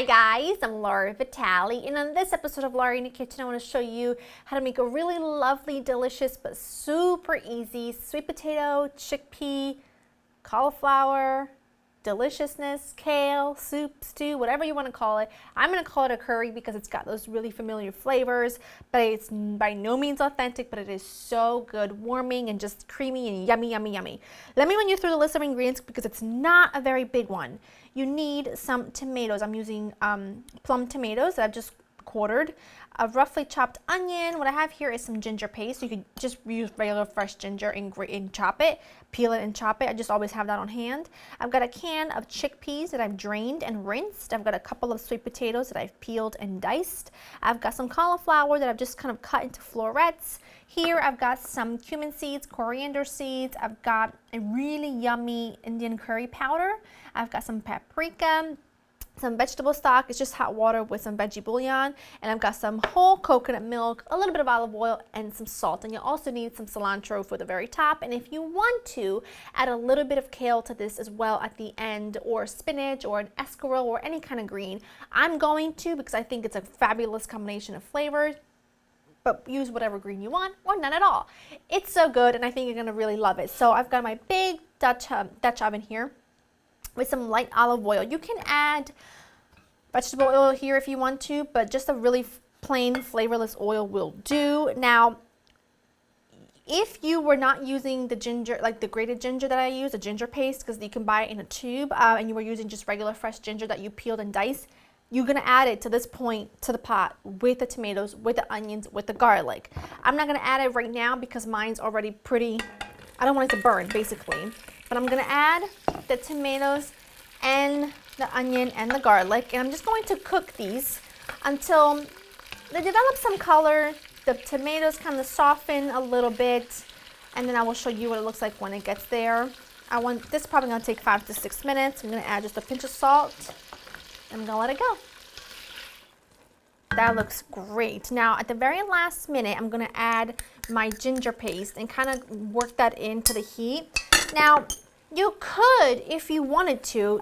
Hi guys, I'm Laura Vitale, and on this episode of Laura in the Kitchen, I want to show you how to make a really lovely, delicious, but super easy sweet potato, chickpea, cauliflower, deliciousness, kale, soup, stew, whatever you want to call it. I'm going to call it a curry because it's got those really familiar flavors, but it's by no means authentic, but it is so good, warming and just creamy and yummy, yummy, yummy. Let me run you through the list of ingredients because it's not a very big one. You need some tomatoes. I'm using plum tomatoes that I've just quartered, a roughly chopped onion. What I have here is some ginger paste. You could just use regular fresh ginger and chop it, peel it and chop it. I just always have that on hand. I've got a can of chickpeas that I've drained and rinsed. I've got a couple of sweet potatoes that I've peeled and diced. I've got some cauliflower that I've just kind of cut into florets. Here I've got some cumin seeds, coriander seeds. I've got a really yummy Indian curry powder. I've got some paprika, some vegetable stock. It's just hot water with some veggie bouillon, and I've got some whole coconut milk, a little bit of olive oil, and some salt. And you'll also need some cilantro for the very top, and if you want to, add a little bit of kale to this as well at the end, or spinach, or an escarole, or any kind of green. I'm going to because I think it's a fabulous combination of flavors, but use whatever green you want, or none at all. It's so good, and I think you're gonna really love it. So I've got my big Dutch oven here with some light olive oil. You can add vegetable oil here if you want to, but just a really plain flavorless oil will do. Now, if you were not using the ginger, like the grated ginger that I use, the ginger paste, because you can buy it in a tube, and you were using just regular fresh ginger that you peeled and diced, you're gonna add it to this point to the pot with the tomatoes, with the onions, with the garlic. I'm not gonna add it right now because mine's already pretty, I don't want it to burn basically. But I'm gonna add the tomatoes and the onion and the garlic, and I'm just going to cook these until they develop some color, the tomatoes kind of soften a little bit, and then I will show you what it looks like when it gets there. This is probably gonna take 5 to 6 minutes. I'm gonna add just a pinch of salt, and I'm gonna let it go. That looks great. Now, at the very last minute, I'm gonna add my ginger paste and kind of work that into the heat. Now, you could, if you wanted to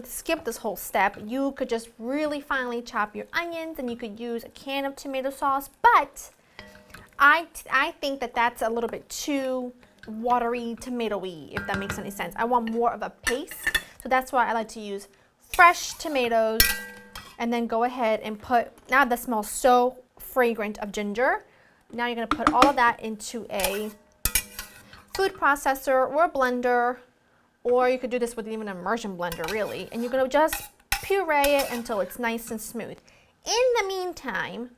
skip this whole step, you could just really finely chop your onions and you could use a can of tomato sauce, but I think that that's a little bit too watery, tomatoey, if that makes any sense. I want more of a paste, so that's why I like to use fresh tomatoes and then go ahead and now that smells so fragrant of ginger. Now you're gonna put all of that into a food processor or a blender, or you could do this with even an immersion blender really, and you're going to just puree it until it's nice and smooth. In the meantime,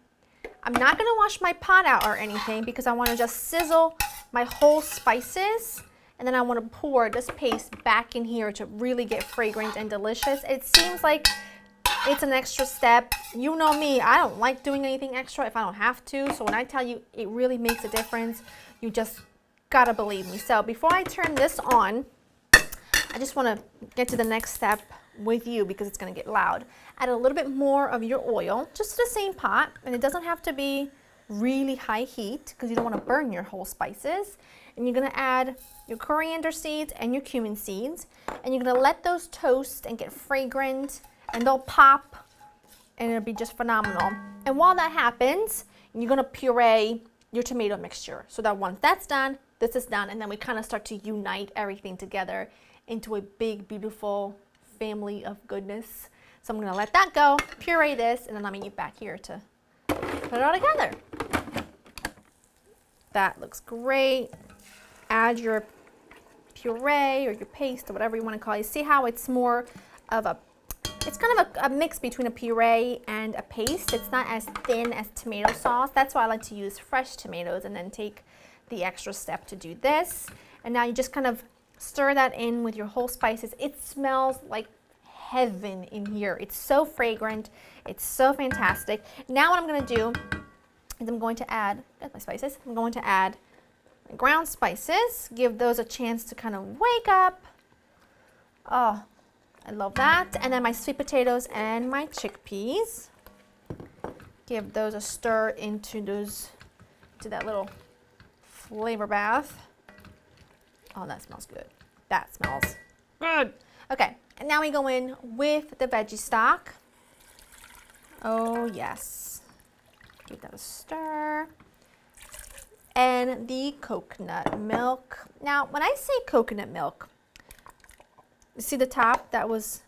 I'm not going to wash my pot out or anything because I want to just sizzle my whole spices, and then I want to pour this paste back in here to really get fragrant and delicious. It seems like it's an extra step. You know me, I don't like doing anything extra if I don't have to, so when I tell you it really makes a difference, you just gotta believe me. So before I turn this on, I just want to get to the next step with you because it's going to get loud. Add a little bit more of your oil, just to the same pot, and it doesn't have to be really high heat because you don't want to burn your whole spices. And you're going to add your coriander seeds and your cumin seeds, and you're going to let those toast and get fragrant, and they'll pop, and it'll be just phenomenal. And while that happens, you're going to puree your tomato mixture so that once that's done, this is done, and then we kind of start to unite everything together into a big, beautiful family of goodness. So I'm gonna let that go, puree this, and then I'll meet you back here to put it all together. That looks great. Add your puree or your paste or whatever you want to call it. See how it's more of it's kind of a mix between a puree and a paste. It's not as thin as tomato sauce. That's why I like to use fresh tomatoes and then take the extra step to do this. And now you just kind of stir that in with your whole spices. It smells like heaven in here. It's so fragrant. It's so fantastic. Now what I'm going to do is I'm going to add my spices. I'm going to add my ground spices. Give those a chance to kind of wake up. Oh, I love that. And then my sweet potatoes and my chickpeas. Give those a stir into that little flavor bath. Oh, that smells good. That smells good. Okay, and now we go in with the veggie stock. Oh yes. Give that a stir. And the coconut milk. Now, when I say coconut milk, you see the top? That was,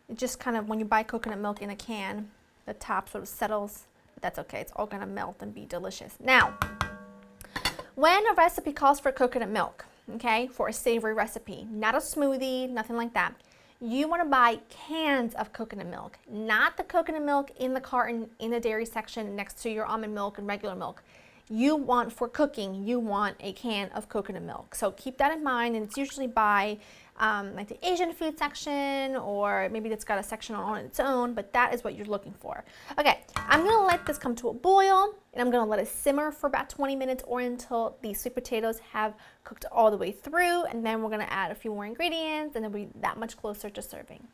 it just kind of, when you buy coconut milk in a can, the top sort of settles. But that's okay, it's all gonna melt and be delicious. Now, when a recipe calls for coconut milk, okay, for a savory recipe, not a smoothie, nothing like that, you wanna buy cans of coconut milk, not the coconut milk in the carton in the dairy section next to your almond milk and regular milk. You want, for cooking, you want a can of coconut milk. So keep that in mind, and it's usually by like the Asian food section, or maybe it's got a section on its own, but that is what you're looking for. Okay, I'm gonna let this come to a boil, and I'm gonna let it simmer for about 20 minutes or until the sweet potatoes have cooked all the way through, and then we're gonna add a few more ingredients, and then we'll be that much closer to serving.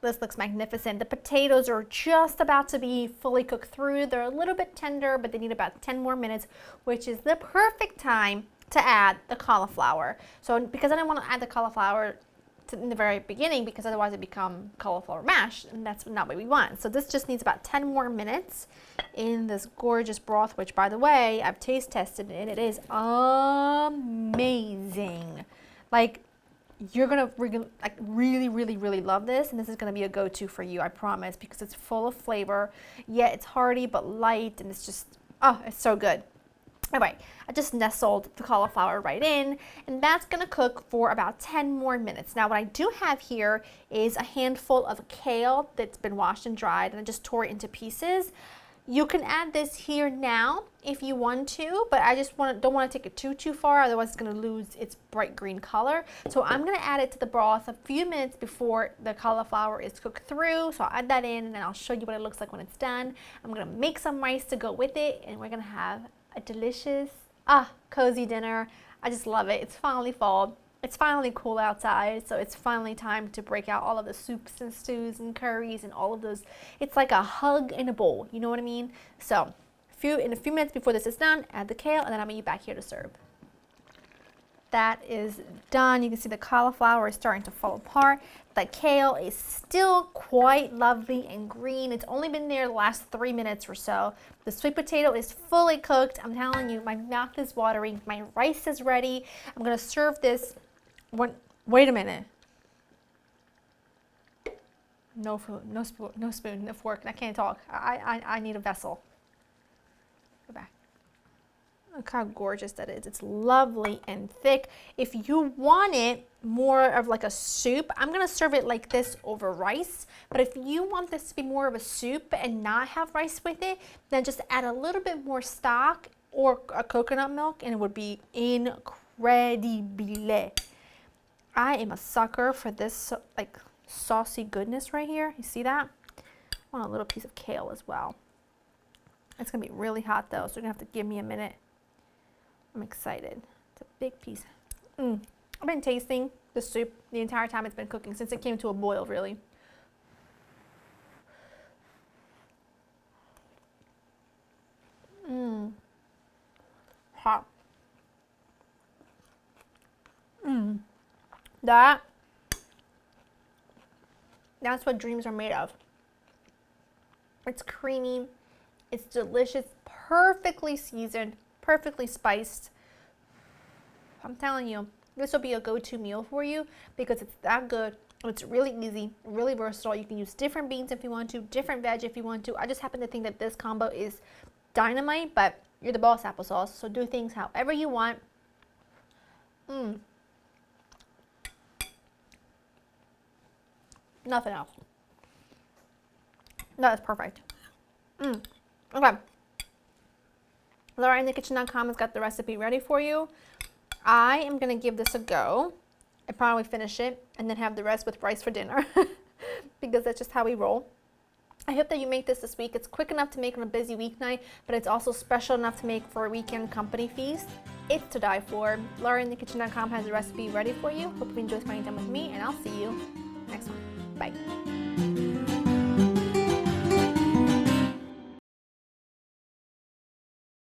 This looks magnificent. The potatoes are just about to be fully cooked through. They're a little bit tender, but they need about 10 more minutes, which is the perfect time to add the cauliflower. So because I didn't want to add the cauliflower in the very beginning, because otherwise it become cauliflower mash, and that's not what we want. So this just needs about 10 more minutes in this gorgeous broth, which, by the way, I've taste tested it, and it is amazing. Like, you're gonna like really love this, and this is gonna be a go-to for you, I promise, because it's full of flavor, yet it's hearty but light, and it's just, oh, it's so good. Anyway, I just nestled the cauliflower right in, and that's gonna cook for about 10 more minutes. Now, what I do have here is a handful of kale that's been washed and dried, and I just tore it into pieces. You can add this here now if you want to, but I just don't want to take it too far, otherwise it's going to lose its bright green color. So I'm going to add it to the broth a few minutes before the cauliflower is cooked through. So I'll add that in, and then I'll show you what it looks like when it's done. I'm going to make some rice to go with it, and we're going to have a delicious, cozy dinner. I just love it. It's finally fall. It's finally cool outside, so it's finally time to break out all of the soups and stews and curries and all of those. It's like a hug in a bowl, you know what I mean? So in a few minutes before this is done, add the kale, and then I'm gonna be back here to serve. That is done. You can see the cauliflower is starting to fall apart. The kale is still quite lovely and green. It's only been there the last 3 minutes or so. The sweet potato is fully cooked. I'm telling you, my mouth is watering. My rice is ready. I'm gonna serve this. Wait a minute. No food, no spoon, no fork. I can't talk. I need a vessel. Go back. Look how gorgeous that is. It's lovely and thick. If you want it more of like a soup, I'm gonna serve it like this over rice. But if you want this to be more of a soup and not have rice with it, then just add a little bit more stock or a coconut milk, and it would be incredible. I am a sucker for this like saucy goodness right here. You see that? I want a little piece of kale as well. It's gonna be really hot though, so you're gonna have to give me a minute. I'm excited. It's a big piece. I've been tasting the soup the entire time it's been cooking, since it came to a boil, really. Hot. That's what dreams are made of. It's creamy, it's delicious, perfectly seasoned, perfectly spiced. I'm telling you, this will be a go-to meal for you because it's that good. It's really easy, really versatile. You can use different beans if you want to, different veg if you want to. I just happen to think that this combo is dynamite, but you're the boss, applesauce, so do things however you want. Nothing else. That is perfect. Okay. LauraInTheKitchen.com has got the recipe ready for you. I am going to give this a go. I probably finish it and then have the rest with rice for dinner because that's just how we roll. I hope that you make this week. It's quick enough to make on a busy weeknight, but it's also special enough to make for a weekend company feast. It's to die for. LauraInTheKitchen.com has the recipe ready for you. Hope you enjoy spending time with me, and I'll see you next one. Bye.